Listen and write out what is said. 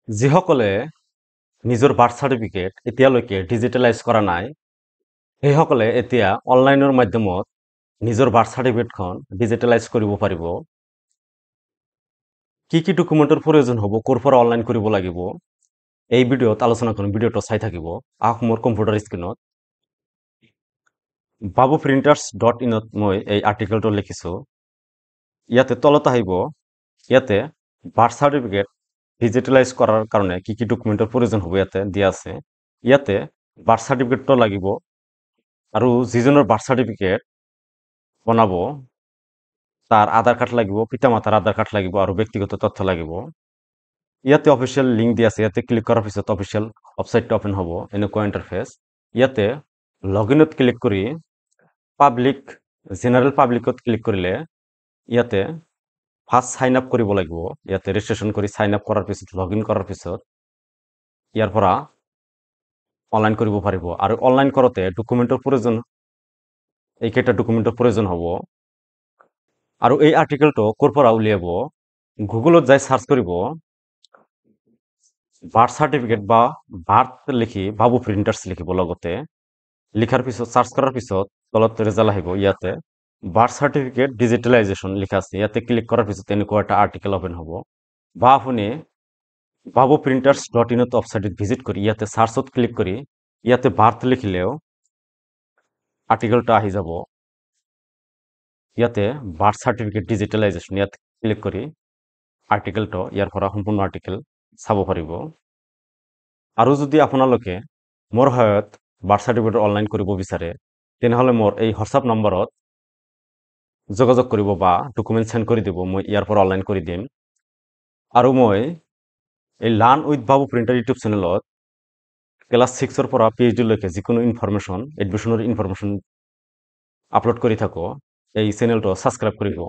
যিসকলে নিজৰ birth certificate এতিয়ালৈকে ডিজিটেলাইজ কৰা নাই সেইসকলে এতিয়া অনলাইনৰ মাধ্যমত নিজৰ বাৰ্থ চাৰ্টিফিকেটখন ডিজিটেলাইজ কৰিব পাৰিব। কি ডকুমেণ্টৰ প্ৰয়োজন হ'ব, ক'ৰ পৰা অনলাইন কৰিব লাগিব, এই ভিডিঅ'ত আলোচনা কৰিম। ভিডিঅ'টো চাই থাকিব। আহক মোৰ কম্পিউটাৰ স্ক্ৰীনত babuprinterz.in মই এই আৰ্টিকেলটো লিখিছোঁ। ইয়াতে তলত আহিব, ইয়াতে বাৰ্থ চাৰ্টিফিকেট ডিজিটেলাইজ কৰাৰ কাৰণে কি ডকুমেণ্টৰ প্ৰয়োজন হ'ব ইয়াতে দিয়া আছে। ইয়াতে বাৰ্থ চাৰ্টিফিকেটটো লাগিব আৰু যিজনৰ বাৰ্থ চাৰ্টিফিকেট বনাব তাৰ আধাৰ কাৰ্ড লাগিব, পিতামাতাৰ আধাৰ কাৰ্ড লাগিব আৰু ব্যক্তিগত তথ্য লাগিব। ইয়াতে অফিচিয়েল লিংক দিয়া আছে। ইয়াতে ক্লিক কৰাৰ পিছত অফিচিয়েল ৱেবছাইটটো ওপেন হ'ব, এনেকুৱা ইণ্টাৰফেচ। ইয়াতে লগইনত ক্লিক কৰি জেনাৰেল পাব্লিকত ক্লিক কৰিলে ইয়াতে ফাৰ্ষ্ট সাইন আপ কৰিব লাগিব। ইয়াতে ৰেজিষ্ট্ৰেশ্যন কৰি সাইন আপ কৰাৰ পিছত লগইন কৰাৰ পিছত ইয়াৰ পৰা অনলাইন কৰিব পাৰিব। আৰু অনলাইন কৰোঁতে ডকুমেণ্টৰ প্ৰয়োজন, এইকেইটা ডকুমেণ্টৰ প্ৰয়োজন হ'ব। আৰু এই আৰ্টিকেলটো ক'ৰ পৰা উলিয়াব, গুগলত যাই চাৰ্চ কৰিব বাৰ্থ চাৰ্টিফিকেট বা বাৰ্থ লিখি babuprinterz লিখিব। লগতে লিখাৰ পিছত চাৰ্চ কৰাৰ পিছত তলত ৰিজাল্ট আহিব। ইয়াতে বাৰ্থ চাৰ্টিফিকেট ডিজিটেলাইজেশ্যন লিখা আছে। ইয়াতে ক্লিক কৰাৰ পিছত এনেকুৱা এটা আৰ্টিকেল ওপেন হ'ব। বা আপুনি babuprinterz.in ৱেবছাইটত ভিজিট কৰি ইয়াতে চাৰ্চত ক্লিক কৰি ইয়াতে বাৰ্থ লিখিলেও আৰ্টিকেলটো আহি যাব। ইয়াতে বাৰ্থ চাৰ্টিফিকেট ডিজিটেলাইজেশ্যন ইয়াত ক্লিক কৰি আৰ্টিকেলটো ইয়াৰ পৰা সম্পূৰ্ণ আৰ্টিকেল চাব পাৰিব। আৰু যদি আপোনালোকে মোৰ সহায়ত বাৰ্থ চাৰ্টিফিকেট অনলাইন কৰিব বিচাৰে তেনেহ'লে মোৰ এই হোৱাটছআপ নম্বৰত যোগাযোগ কৰিব বা ডকুমেণ্ট সেন্ড কৰি দিব। মই ইয়াৰ পৰা অনলাইন কৰি দিম। আৰু মই এই লাৰ্ণ উইথ babuprinter ইউটিউব চেনেলত ক্লাছ 6ৰ পৰা PhD লৈকে যিকোনো ইনফৰমেশ্যন, এডমিশ্যনৰ ইনফৰমেশ্যন আপলোড কৰি থাকোঁ। এই চেনেলটো ছাবস্ক্ৰাইব কৰিব।